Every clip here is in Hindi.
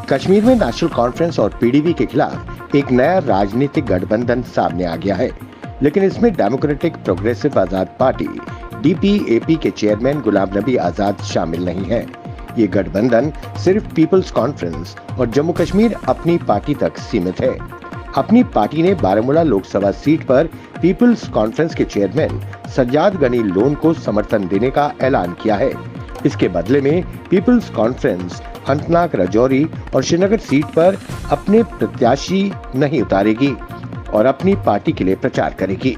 कश्मीर में नेशनल कॉन्फ्रेंस और पीडीपी के खिलाफ एक नया राजनीतिक गठबंधन सामने आ गया है, लेकिन इसमें डेमोक्रेटिक प्रोग्रेसिव आजाद पार्टी डीपीएपी के चेयरमैन गुलाम नबी आजाद शामिल नहीं है। ये गठबंधन सिर्फ पीपल्स कॉन्फ्रेंस और जम्मू कश्मीर अपनी पार्टी तक सीमित है। अपनी पार्टी ने बारामूला लोकसभा सीट पर पीपल्स कॉन्फ्रेंस के चेयरमैन सज्जाद गनी लोन को समर्थन देने का ऐलान किया है। इसके बदले में पीपल्स कॉन्फ्रेंस अनंतनाग, राजौरी और श्रीनगर सीट पर अपने प्रत्याशी नहीं उतारेगी और अपनी पार्टी के लिए प्रचार करेगी।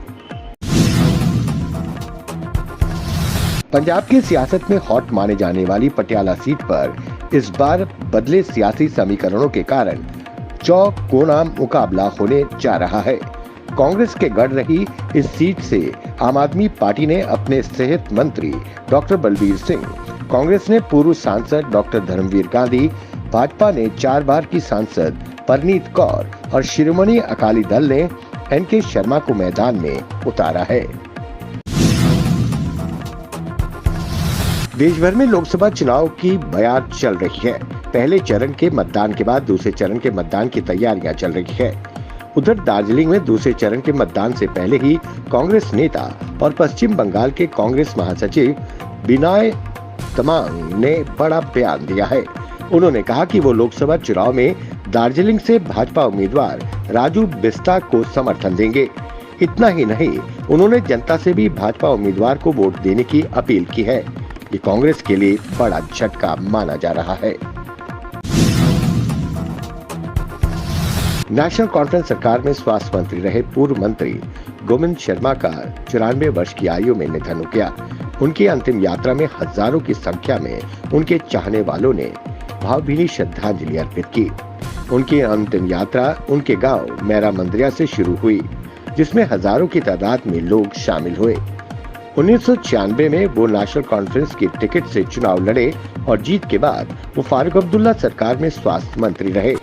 पंजाब की सियासत में हॉट माने जाने वाली पटियाला सीट पर इस बार बदले सियासी समीकरणों के कारण चौकोना मुकाबला होने जा रहा है। कांग्रेस के गढ़ रही इस सीट से आम आदमी पार्टी ने अपने सेहत मंत्री डॉक्टर बलबीर सिंह, कांग्रेस ने पूर्व सांसद डॉक्टर धर्मवीर गांधी, भाजपा ने 4 बार की सांसद परनीत कौर और शिरोमणि अकाली दल ने एनके शर्मा को मैदान में उतारा है। देश भर में लोकसभा चुनाव की बयार चल रही है। पहले चरण के मतदान के बाद दूसरे चरण के मतदान की तैयारियां चल रही है। उधर दार्जिलिंग में दूसरे चरण के मतदान से पहले ही कांग्रेस नेता और पश्चिम बंगाल के कांग्रेस महासचिव बिनॉय तमांग ने बड़ा बयान दिया है। उन्होंने कहा कि वो लोकसभा चुनाव में दार्जिलिंग से भाजपा उम्मीदवार राजू बिस्ता को समर्थन देंगे। इतना ही नहीं, उन्होंने जनता से भी भाजपा उम्मीदवार को वोट देने की अपील की है। ये कांग्रेस के लिए बड़ा झटका माना जा रहा है। नेशनल कॉन्फ्रेंस सरकार में स्वास्थ्य मंत्री रहे पूर्व मंत्री गोविंद शर्मा का 94 वर्ष की आयु में निधन हो गया। उनकी अंतिम यात्रा में हजारों की संख्या में उनके चाहने वालों ने भावभीनी श्रद्धांजलि अर्पित की। उनकी अंतिम यात्रा उनके गांव मैरा मंदिरिया से शुरू हुई, जिसमें हजारों की तादाद में लोग शामिल हुए। 1996 में वो नेशनल कॉन्फ्रेंस की टिकट से चुनाव लड़े और जीत के बाद वो फारूक अब्दुल्ला सरकार में स्वास्थ्य मंत्री रहे।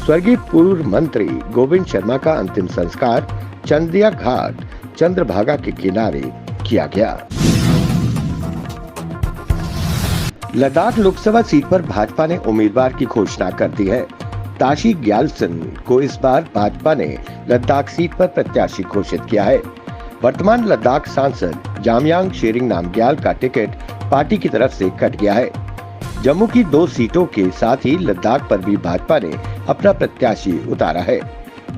स्वर्गीय पूर्व मंत्री गोविंद शर्मा का अंतिम संस्कार चंदिया घाट चंद्रभागा के किनारे किया गया। लद्दाख लोकसभा सीट पर भाजपा ने उम्मीदवार की घोषणा कर दी है। ताशी ग्याल्सन को इस बार भाजपा ने लद्दाख सीट पर प्रत्याशी घोषित किया है। वर्तमान लद्दाख सांसद जामयांग शेरिंग नामग्याल का टिकट पार्टी की तरफ से कट गया है। जम्मू की 2 सीटों के साथ ही लद्दाख पर भी भाजपा ने अपना प्रत्याशी उतारा है,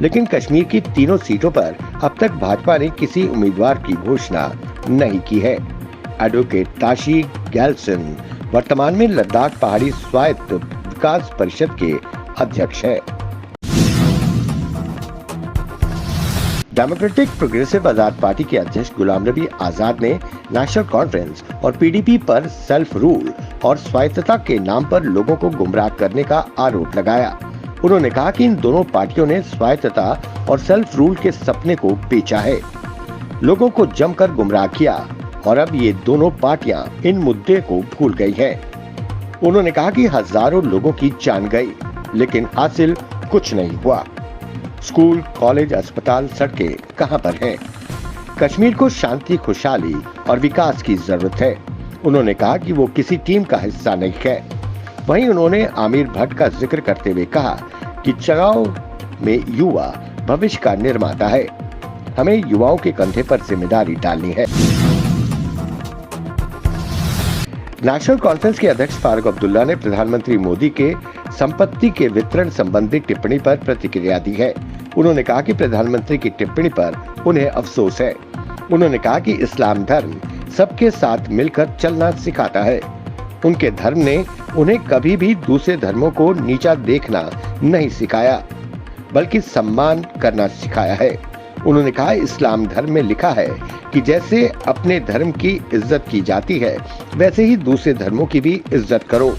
लेकिन कश्मीर की तीनों सीटों पर अब तक भाजपा ने किसी उम्मीदवार की घोषणा नहीं की है। एडवोकेट ताशी ग्याल्सन वर्तमान में लद्दाख पहाड़ी स्वायत्त विकास परिषद के अध्यक्ष है। डेमोक्रेटिक प्रोग्रेसिव आजाद पार्टी के अध्यक्ष गुलाम नबी आजाद ने नेशनल कॉन्फ्रेंस और पीडीपी पर सेल्फ रूल और स्वायत्तता के नाम पर लोगों को गुमराह करने का आरोप लगाया। उन्होंने कहा कि इन दोनों पार्टियों ने स्वायत्तता और सेल्फ रूल के सपने को बेचा है, लोगों को जमकर गुमराह किया और अब ये दोनों पार्टियां इन मुद्दे को भूल गई हैं। उन्होंने कहा कि हजारों लोगों की जान गई, लेकिन हासिल कुछ नहीं हुआ। स्कूल, कॉलेज, अस्पताल, सड़कें कहां पर हैं? कश्मीर को शांति, खुशहाली और विकास की जरूरत है। उन्होंने कहा कि वो किसी टीम का हिस्सा नहीं है। वहीं उन्होंने आमिर भट्ट का जिक्र करते हुए कहा कि चुनाव में युवा भविष्य का निर्माता है, हमें युवाओं के कंधे पर जिम्मेदारी डालनी है। नेशनल कॉन्फ्रेंस के अध्यक्ष फारूक अब्दुल्ला ने प्रधानमंत्री मोदी के संपत्ति के वितरण संबंधी टिप्पणी पर प्रतिक्रिया दी है। उन्होंने कहा कि प्रधानमंत्री की टिप्पणी पर उन्हें अफसोस है। उन्होंने कहा कि इस्लाम धर्म सबके साथ मिलकर चलना सिखाता है। उनके धर्म ने उन्हें कभी भी दूसरे धर्मों को नीचा देखना नहीं सिखाया, बल्कि सम्मान करना सिखाया है। उन्होंने कहा, इस्लाम धर्म में लिखा है कि जैसे अपने धर्म की इज्जत की जाती है, वैसे ही दूसरे धर्मों की भी इज्जत करो।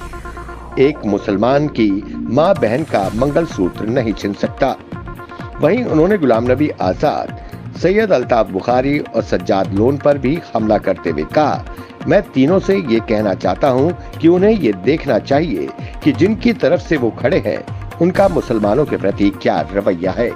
एक मुसलमान की माँ बहन का मंगलसूत्र नहीं छीन सकता। वहीं उन्होंने गुलाम नबी आजाद, सैयद अल्ताफ बुखारी और सज्जाद लोन पर भी हमला करते हुए कहा, मैं तीनों से ये कहना चाहता हूँ कि उन्हें ये देखना चाहिए कि जिनकी तरफ से वो खड़े हैं, उनका मुसलमानों के प्रति क्या रवैया है।